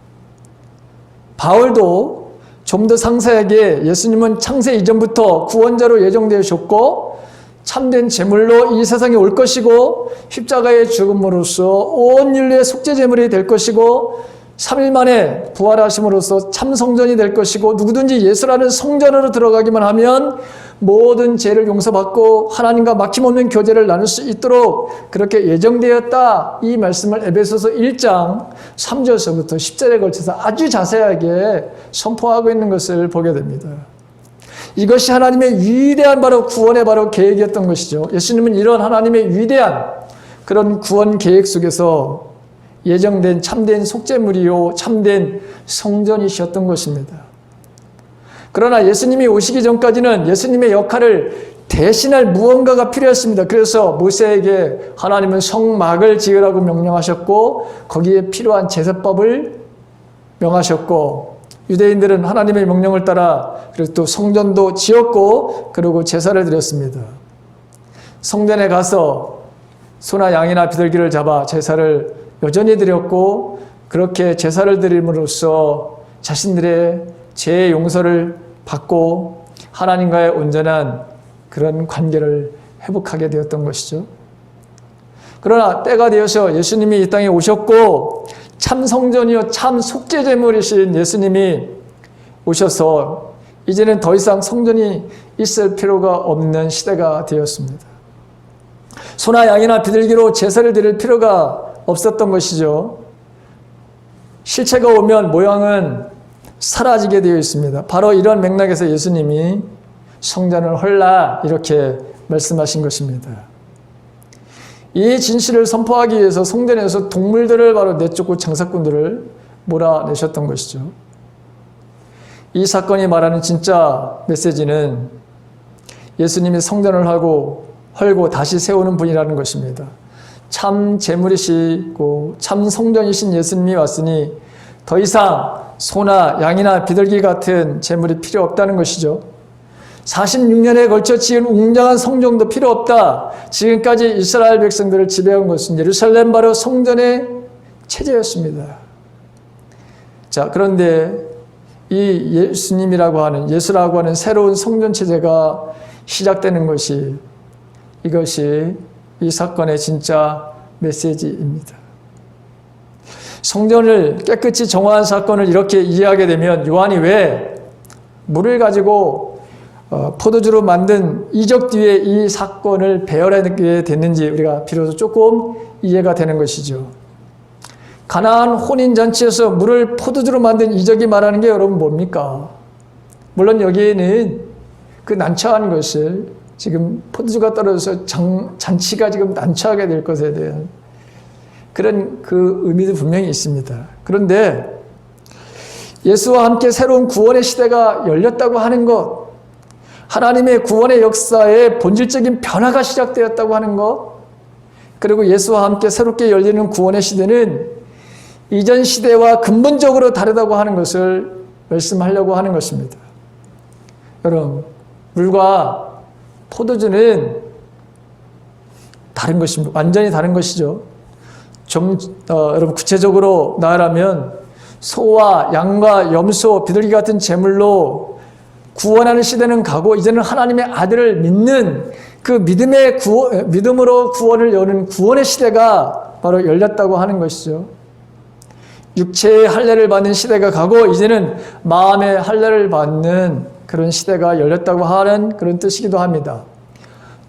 바울도 좀 더 상세하게 예수님은 창세 이전부터 구원자로 예정되셨고 참된 제물로 이 세상에 올 것이고 십자가의 죽음으로써 온 인류의 속죄 제물이 될 것이고 3일 만에 부활하심으로써 참 성전이 될 것이고 누구든지 예수라는 성전으로 들어가기만 하면 모든 죄를 용서받고 하나님과 막힘없는 교제를 나눌 수 있도록 그렇게 예정되었다. 이 말씀을 에베소서 1장 3절서부터 10절에 걸쳐서 아주 자세하게 선포하고 있는 것을 보게 됩니다. 이것이 하나님의 위대한 바로 구원의 바로 계획이었던 것이죠. 예수님은 이런 하나님의 위대한 그런 구원 계획 속에서 예정된 참된 속죄물이요 참된 성전이셨던 것입니다. 그러나 예수님이 오시기 전까지는 예수님의 역할을 대신할 무언가가 필요했습니다. 그래서 모세에게 하나님은 성막을 지으라고 명령하셨고 거기에 필요한 제사법을 명하셨고 유대인들은 하나님의 명령을 따라 그리고 또 성전도 지었고 그리고 제사를 드렸습니다. 성전에 가서 소나 양이나 비둘기를 잡아 제사를 여전히 드렸고 그렇게 제사를 드림으로써 자신들의 죄의 용서를 받고 하나님과의 온전한 그런 관계를 회복하게 되었던 것이죠. 그러나 때가 되어서 예수님이 이 땅에 오셨고 참 성전이요 참 속죄제물이신 예수님이 오셔서 이제는 더 이상 성전이 있을 필요가 없는 시대가 되었습니다. 소나 양이나 비둘기로 제사를 드릴 필요가 없었던 것이죠. 실체가 오면 모양은 사라지게 되어 있습니다. 바로 이런 맥락에서 예수님이 성전을 헐라 이렇게 말씀하신 것입니다. 이 진실을 선포하기 위해서 성전에서 동물들을 바로 내쫓고 장사꾼들을 몰아내셨던 것이죠. 이 사건이 말하는 진짜 메시지는 예수님이 성전을 헐고 다시 세우는 분이라는 것입니다. 참 재물이시고 참 성전이신 예수님이 왔으니 더 이상 소나 양이나 비둘기 같은 재물이 필요 없다는 것이죠. 46년에 걸쳐 지은 웅장한 성전도 필요 없다. 지금까지 이스라엘 백성들을 지배한 것은 예루살렘 바로 성전의 체제였습니다. 자, 그런데 이 예수님이라고 하는, 예수라고 하는 새로운 성전 체제가 시작되는 것이, 이것이 이 사건의 진짜 메시지입니다. 성전을 깨끗이 정화한 사건을 이렇게 이해하게 되면 요한이 왜 물을 가지고 포도주로 만든 이적 뒤에 이 사건을 배열하게 됐는지 우리가 비로소 조금 이해가 되는 것이죠. 가나안 혼인잔치에서 물을 포도주로 만든 이적이 말하는 게 여러분 뭡니까? 물론 여기에는 그 난처한 것을 지금 포도주가 떨어져서 잔치가 지금 난처하게 될 것에 대한 그런 그 의미도 분명히 있습니다. 그런데 예수와 함께 새로운 구원의 시대가 열렸다고 하는 것, 하나님의 구원의 역사에 본질적인 변화가 시작되었다고 하는 것, 그리고 예수와 함께 새롭게 열리는 구원의 시대는 이전 시대와 근본적으로 다르다고 하는 것을 말씀하려고 하는 것입니다. 여러분, 물과 포도주는 다른 것입니다. 완전히 다른 것이죠. 여러분 구체적으로 나아가면 소와 양과 염소, 비둘기 같은 제물로 구원하는 시대는 가고 이제는 하나님의 아들을 믿는 그 믿음으로 구원을 여는 구원의 시대가 바로 열렸다고 하는 것이죠. 육체의 할례를 받는 시대가 가고 이제는 마음의 할례를 받는 그런 시대가 열렸다고 하는 그런 뜻이기도 합니다.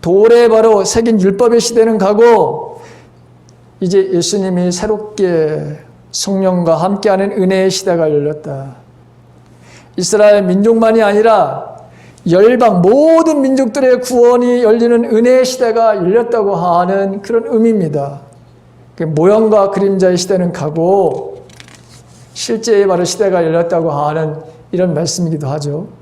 돌에 바로 새긴 율법의 시대는 가고 이제 예수님이 새롭게 성령과 함께하는 은혜의 시대가 열렸다. 이스라엘 민족만이 아니라 열방 모든 민족들의 구원이 열리는 은혜의 시대가 열렸다고 하는 그런 의미입니다. 모형과 그림자의 시대는 가고 실제의 바로 시대가 열렸다고 하는 이런 말씀이기도 하죠.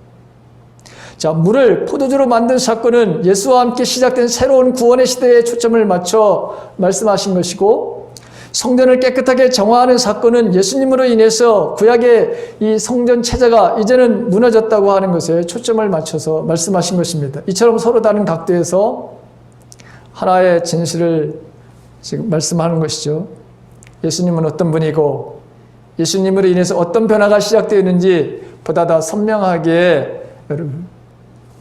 자, 물을 포도주로 만든 사건은 예수와 함께 시작된 새로운 구원의 시대에 초점을 맞춰 말씀하신 것이고, 성전을 깨끗하게 정화하는 사건은 예수님으로 인해서 구약의 이 성전 체제가 이제는 무너졌다고 하는 것에 초점을 맞춰서 말씀하신 것입니다. 이처럼 서로 다른 각도에서 하나의 진실을 지금 말씀하는 것이죠. 예수님은 어떤 분이고 예수님으로 인해서 어떤 변화가 시작되었는지 보다 더 선명하게 여러분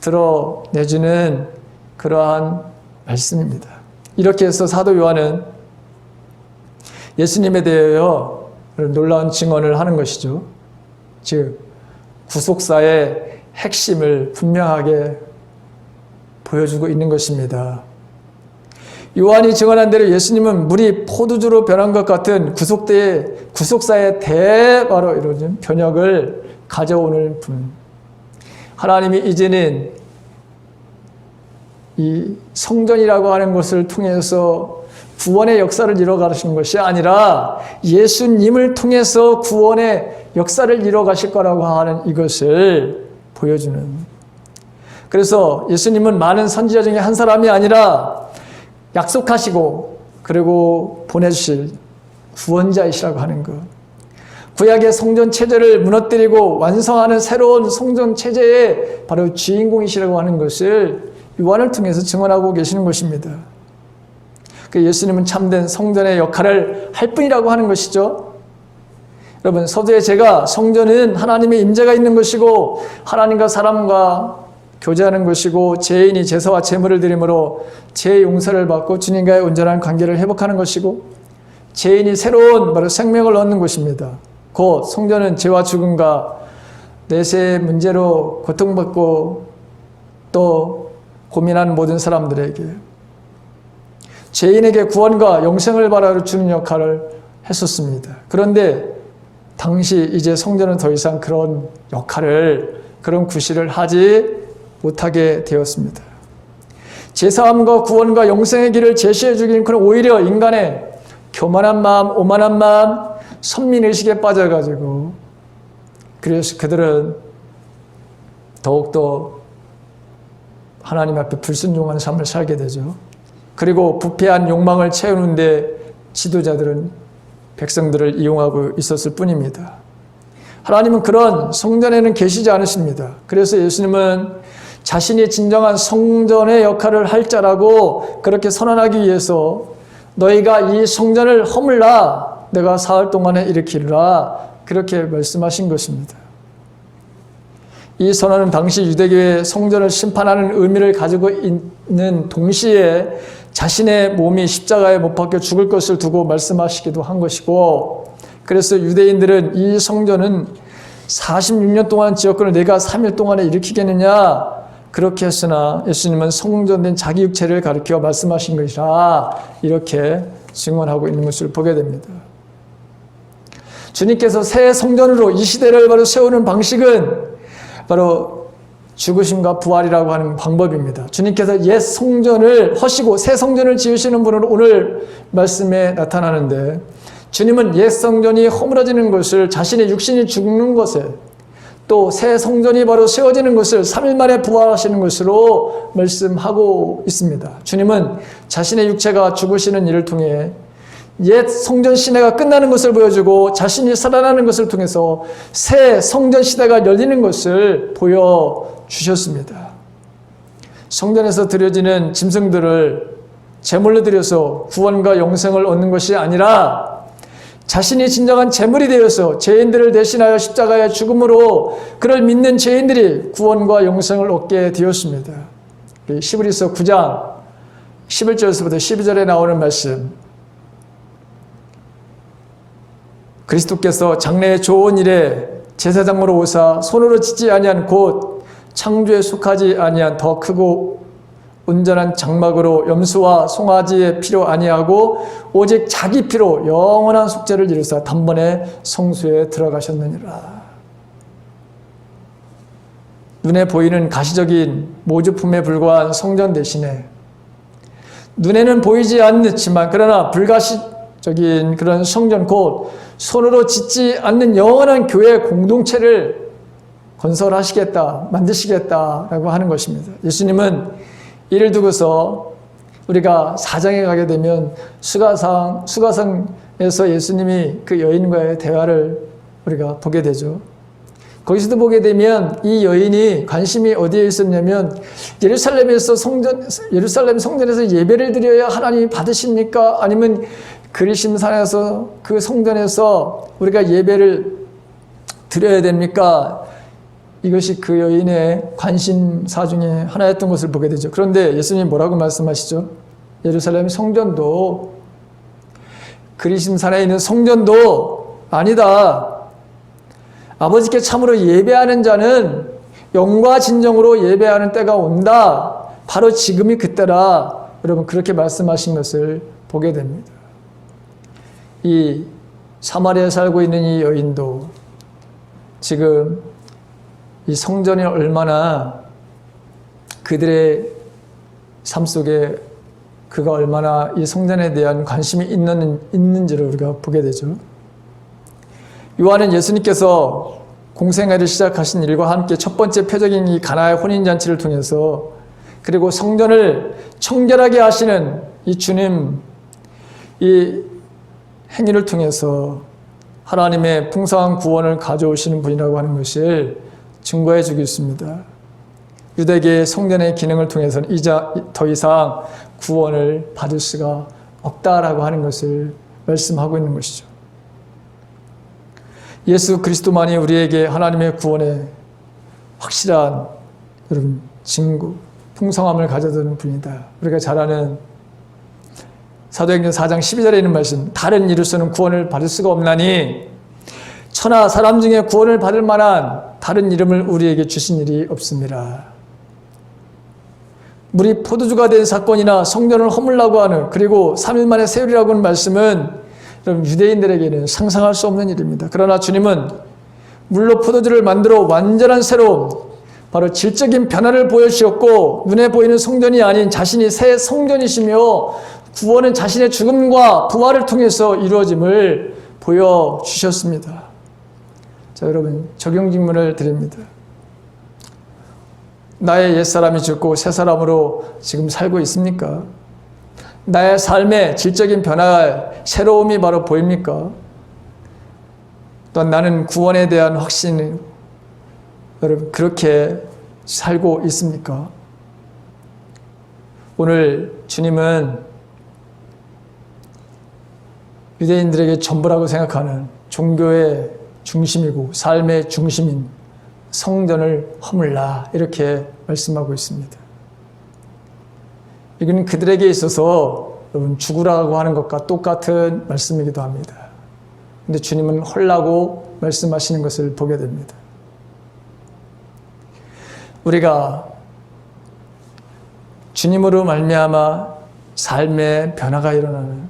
드러내주는 그러한 말씀입니다. 이렇게 해서 사도 요한은 예수님에 대하여 놀라운 증언을 하는 것이죠. 즉 구속사의 핵심을 분명하게 보여주고 있는 것입니다. 요한이 증언한 대로 예수님은 물이 포도주로 변한 것 같은 구속사의 바로 이루어진 변혁을 가져오는 분. 하나님이 이제는 이 성전이라고 하는 것을 통해서 구원의 역사를 이뤄가시는 것이 아니라 예수님을 통해서 구원의 역사를 이뤄가실 거라고 하는 이것을 보여주는. 그래서 예수님은 많은 선지자 중에 한 사람이 아니라 약속하시고 그리고 보내주실 구원자이시라고 하는 것. 구약의 성전 체제를 무너뜨리고 완성하는 새로운 성전 체제의 바로 주인공이시라고 하는 것을 요한을 통해서 증언하고 계시는 것입니다. 그 예수님은 참된 성전의 역할을 할 뿐이라고 하는 것이죠. 여러분, 서두에 제가 성전은 하나님의 임재가 있는 것이고 하나님과 사람과 교제하는 것이고 죄인이 제사와 제물을 드림으로 죄의 용서를 받고 주님과의 온전한 관계를 회복하는 것이고 죄인이 새로운 바로 생명을 얻는 것입니다. 곧 성전은 죄와 죽음과 내세 문제로 고통받고 또 고민하는 모든 사람들에게 죄인에게 구원과 영생을 바라러 주는 역할을 했었습니다. 그런데 당시 이제 성전은 더 이상 그런 역할을, 그런 구실을 하지 못하게 되었습니다. 제사함과 구원과 영생의 길을 제시해 주긴 그런 오히려 인간의 교만한 마음, 오만한 마음, 선민의식에 빠져가지고 그래서 그들은 더욱더 하나님 앞에 불순종하는 삶을 살게 되죠. 그리고 부패한 욕망을 채우는데 지도자들은 백성들을 이용하고 있었을 뿐입니다. 하나님은 그런 성전에는 계시지 않으십니다. 그래서 예수님은 자신이 진정한 성전의 역할을 할 자라고 그렇게 선언하기 위해서 너희가 이 성전을 허물라 내가 사흘 동안에 일으키리라 그렇게 말씀하신 것입니다. 이 선언은 당시 유대교의 성전을 심판하는 의미를 가지고 있는 동시에 자신의 몸이 십자가에 못 박혀 죽을 것을 두고 말씀하시기도 한 것이고, 그래서 유대인들은 이 성전은 46년 동안 지었거늘 내가 3일 동안에 일으키겠느냐 그렇게 했으나 예수님은 성전된 자기 육체를 가리켜 말씀하신 것이라 이렇게 증언하고 있는 것을 보게 됩니다. 주님께서 새 성전으로 이 시대를 바로 세우는 방식은 바로 죽으심과 부활이라고 하는 방법입니다. 주님께서 옛 성전을 허시고 새 성전을 지으시는 분으로 오늘 말씀에 나타나는데, 주님은 옛 성전이 허물어지는 것을, 자신의 육신이 죽는 것에, 또 새 성전이 바로 세워지는 것을 3일 만에 부활하시는 것으로 말씀하고 있습니다. 주님은 자신의 육체가 죽으시는 일을 통해 옛 성전 시대가 끝나는 것을 보여주고 자신이 살아나는 것을 통해서 새 성전 시대가 열리는 것을 보여주셨습니다. 성전에서 드려지는 짐승들을 제물로 드려서 구원과 영생을 얻는 것이 아니라 자신이 진정한 제물이 되어서 죄인들을 대신하여 십자가의 죽음으로 그를 믿는 죄인들이 구원과 영생을 얻게 되었습니다. 히브리서 9장 11절에서부터 12절에 나오는 말씀, 그리스도께서 장래의 좋은 일에 제사장으로 오사 손으로 짓지 아니한 곧 창조에 속하지 아니한 더 크고 온전한 장막으로 염소와 송아지의 피로 아니하고 오직 자기 피로 영원한 속죄를 이루사 단번에 성소에 들어가셨느니라. 눈에 보이는 가시적인 모조품에 불과한 성전 대신에 눈에는 보이지 않지만 그러나 불가시적인 그런 성전, 곧 손으로 짓지 않는 영원한 교회 공동체를 건설하시겠다, 만드시겠다라고 하는 것입니다. 예수님은 이를 두고서 우리가 사장에 가게 되면 수가성에서 예수님이 그 여인과의 대화를 우리가 보게 되죠. 거기서도 보게 되면 이 여인이 관심이 어디에 있었냐면 예루살렘 성전에서 예배를 드려야 하나님이 받으십니까? 아니면 그리심산에서 그 성전에서 우리가 예배를 드려야 됩니까? 이것이 그 여인의 관심사 중에 하나였던 것을 보게 되죠. 그런데 예수님이 뭐라고 말씀하시죠? 예루살렘 성전도 그리심산에 있는 성전도 아니다. 아버지께 참으로 예배하는 자는 영과 진정으로 예배하는 때가 온다. 바로 지금이 그때라. 여러분, 그렇게 말씀하신 것을 보게 됩니다. 이 사마리아에 살고 있는 이 여인도 지금 이 성전이 얼마나 그들의 삶 속에 그가 얼마나 이 성전에 대한 관심이 있는지를 우리가 보게 되죠. 요한은 예수님께서 공생애를 시작하신 일과 함께 첫 번째 표적인 이 가나의 혼인잔치를 통해서, 그리고 성전을 청결하게 하시는 이 주님 이 행위를 통해서 하나님의 풍성한 구원을 가져오시는 분이라고 하는 것을 증거해 주고 있습니다. 유대계의 성전의 기능을 통해서는 더 이상 구원을 받을 수가 없다라고 하는 것을 말씀하고 있는 것이죠. 예수 그리스도만이 우리에게 하나님의 구원의 확실한 여러분 증거, 풍성함을 가져다주는 분이다. 우리가 잘 아는 사도행전 4장 12절에 있는 말씀, 다른 이로서는 구원을 받을 수가 없나니 천하 사람 중에 구원을 받을 만한 다른 이름을 우리에게 주신 일이 없습니다. 물이 포도주가 된 사건이나 성전을 허물라고 하는, 그리고 3일 만에 세우리라고 하는 말씀은 여러분 유대인들에게는 상상할 수 없는 일입니다. 그러나 주님은 물로 포도주를 만들어 완전한 새로움, 바로 질적인 변화를 보여주셨고, 눈에 보이는 성전이 아닌 자신이 새 성전이시며 구원은 자신의 죽음과 부활을 통해서 이루어짐을 보여주셨습니다. 자, 여러분 적용 질문을 드립니다. 나의 옛사람이 죽고 새 사람으로 지금 살고 있습니까? 나의 삶의 질적인 변화의 새로움이 바로 보입니까? 또한 나는 구원에 대한 확신, 여러분 그렇게 살고 있습니까? 오늘 주님은 유대인들에게 전부라고 생각하는 종교의 중심이고 삶의 중심인 성전을 허물라, 이렇게 말씀하고 있습니다. 이건 그들에게 있어서 여러분 죽으라고 하는 것과 똑같은 말씀이기도 합니다. 근데 주님은 헐라고 말씀하시는 것을 보게 됩니다. 우리가 주님으로 말미암아 삶의 변화가 일어나는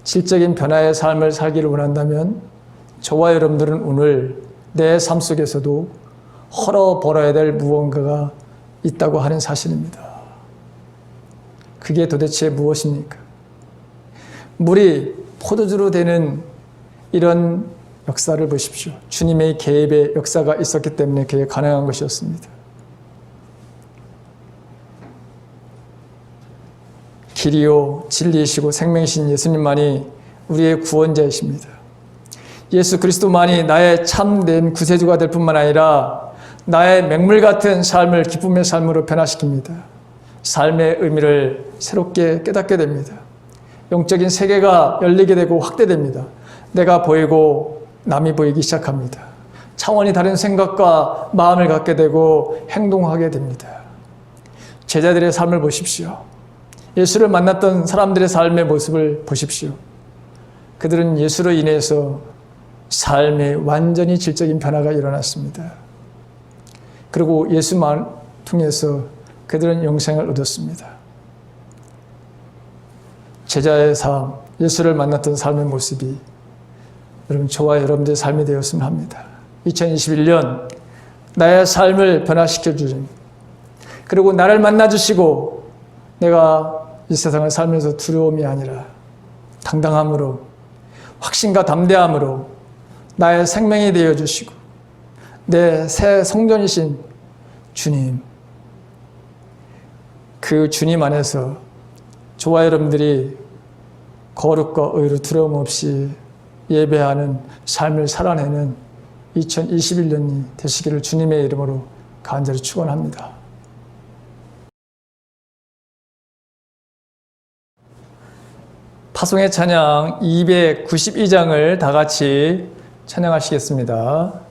질적인 변화의 삶을 살기를 원한다면 저와 여러분들은 오늘 내 삶 속에서도 헐어버려야 될 무언가가 있다고 하는 사실입니다. 그게 도대체 무엇입니까? 물이 포도주로 되는 이런 역사를 보십시오. 주님의 개입의 역사가 있었기 때문에 그게 가능한 것이었습니다. 길이요 진리이시고 생명이신 예수님만이 우리의 구원자이십니다. 예수 그리스도만이 나의 참된 구세주가 될 뿐만 아니라 나의 맹물 같은 삶을 기쁨의 삶으로 변화시킵니다. 삶의 의미를 새롭게 깨닫게 됩니다. 영적인 세계가 열리게 되고 확대됩니다. 내가 보이고 남이 보이기 시작합니다. 차원이 다른 생각과 마음을 갖게 되고 행동하게 됩니다. 제자들의 삶을 보십시오. 예수를 만났던 사람들의 삶의 모습을 보십시오. 그들은 예수로 인해서 삶에 완전히 질적인 변화가 일어났습니다. 그리고 예수만 통해서 그들은 영생을 얻었습니다. 제자의 삶, 예수를 만났던 삶의 모습이 여러분 저와 여러분들의 삶이 되었으면 합니다. 2021년 나의 삶을 변화시켜 주신, 그리고 나를 만나 주시고 내가 이 세상을 살면서 두려움이 아니라 당당함으로, 확신과 담대함으로 나의 생명이 되어 주시고 내 새 성전이신 주님, 그 주님 안에서 저와 여러분들이 거룩과 의로 두려움 없이 예배하는 삶을 살아내는 2021년이 되시기를 주님의 이름으로 간절히 축원합니다. 파송의 찬양 292장을 다 같이 찬양하시겠습니다.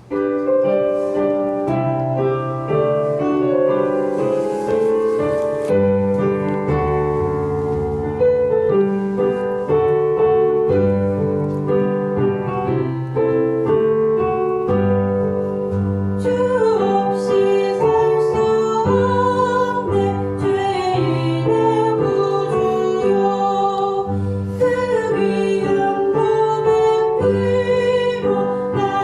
그 위한 몸의 피로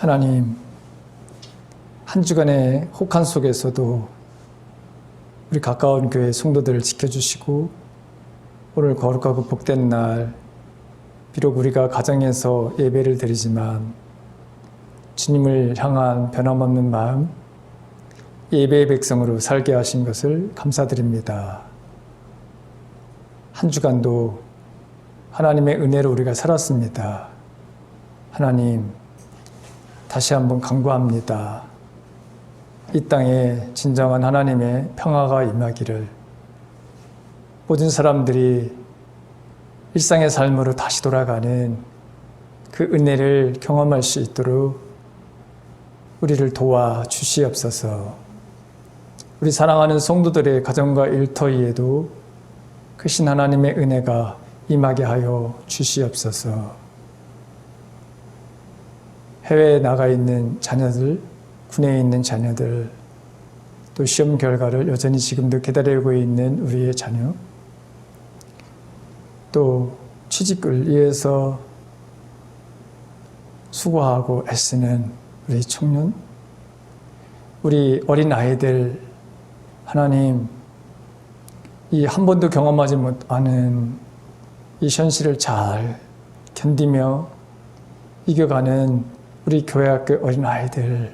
하나님, 한 주간의 혹한 속에서도 우리 가까운 교회 성도들을 지켜주시고 오늘 거룩하고 복된 날, 비록 우리가 가정에서 예배를 드리지만 주님을 향한 변함없는 마음, 예배의 백성으로 살게 하신 것을 감사드립니다. 한 주간도 하나님의 은혜로 우리가 살았습니다. 하나님, 다시 한번 간구합니다. 이 땅에 진정한 하나님의 평화가 임하기를, 모든 사람들이 일상의 삶으로 다시 돌아가는 그 은혜를 경험할 수 있도록 우리를 도와 주시옵소서. 우리 사랑하는 성도들의 가정과 일터위에도 크신 하나님의 은혜가 임하게 하여 주시옵소서. 해외에 나가 있는 자녀들, 군에 있는 자녀들, 또 시험 결과를 여전히 지금도 기다리고 있는 우리의 자녀, 또 취직을 위해서 수고하고 애쓰는 우리 청년, 우리 어린 아이들, 하나님, 이 한 번도 경험하지 못하는 이 현실을 잘 견디며 이겨가는 우리 교회학교 어린 아이들,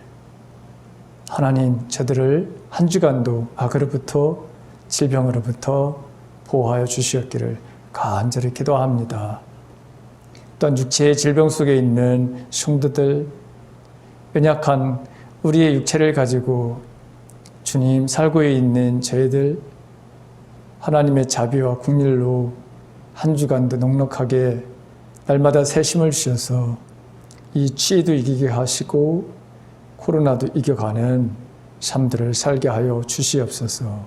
하나님, 저들을 한 주간도 악으로부터, 질병으로부터 보호하여 주시옵기를 간절히 기도합니다. 또한 육체의 질병 속에 있는 성도들, 연약한 우리의 육체를 가지고 주님 살고 있는 저희들, 하나님의 자비와 긍휼로 한 주간도 넉넉하게 날마다 새 힘을 주셔서 이 취해도 이기게 하시고 코로나도 이겨가는 삶들을 살게 하여 주시옵소서.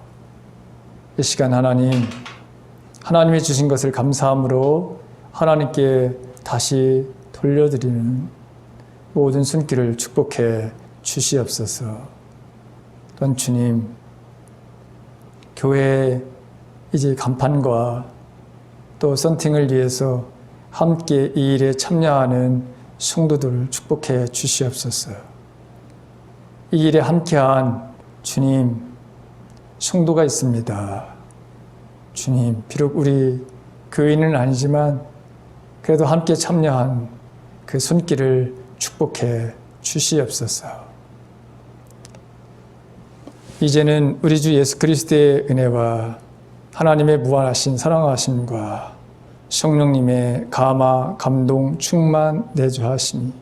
이 시간 하나님이 주신 것을 감사함으로 하나님께 다시 돌려드리는 모든 손길을 축복해 주시옵소서. 또한 주님, 교회 이제 간판과 또 썬팅을 위해서 함께 이 일에 참여하는 성도들을 축복해 주시옵소서. 이 일에 함께한 주님, 성도가 있습니다. 주님, 비록 우리 교인은 아니지만 그래도 함께 참여한 그 손길을 축복해 주시옵소서. 이제는 우리 주 예수 그리스도의 은혜와 하나님의 무한하신 사랑하심과 성령님의 감화, 감동, 충만, 내주하심이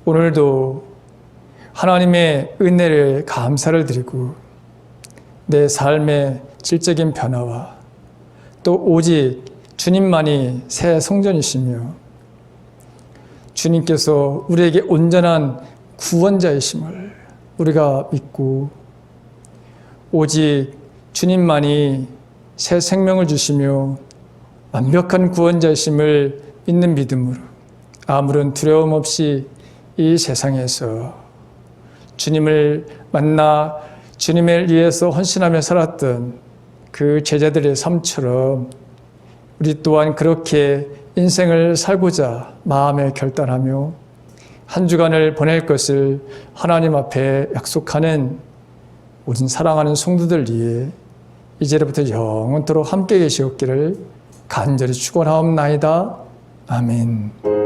오늘도 하나님의 은혜를 감사를 드리고 내 삶의 질적인 변화와 또 오직 주님만이 새 성전이시며 주님께서 우리에게 온전한 구원자이심을 우리가 믿고 오직 주님만이 새 생명을 주시며 완벽한 구원자이심을 믿는 믿음으로 아무런 두려움 없이 이 세상에서 주님을 만나 주님을 위해서 헌신하며 살았던 그 제자들의 삶처럼 우리 또한 그렇게 인생을 살고자 마음에 결단하며 한 주간을 보낼 것을 하나님 앞에 약속하는 모든 사랑하는 성도들 위해 이제부터 영원토록 함께 계시옵기를 간절히 축원하옵나이다. 아멘.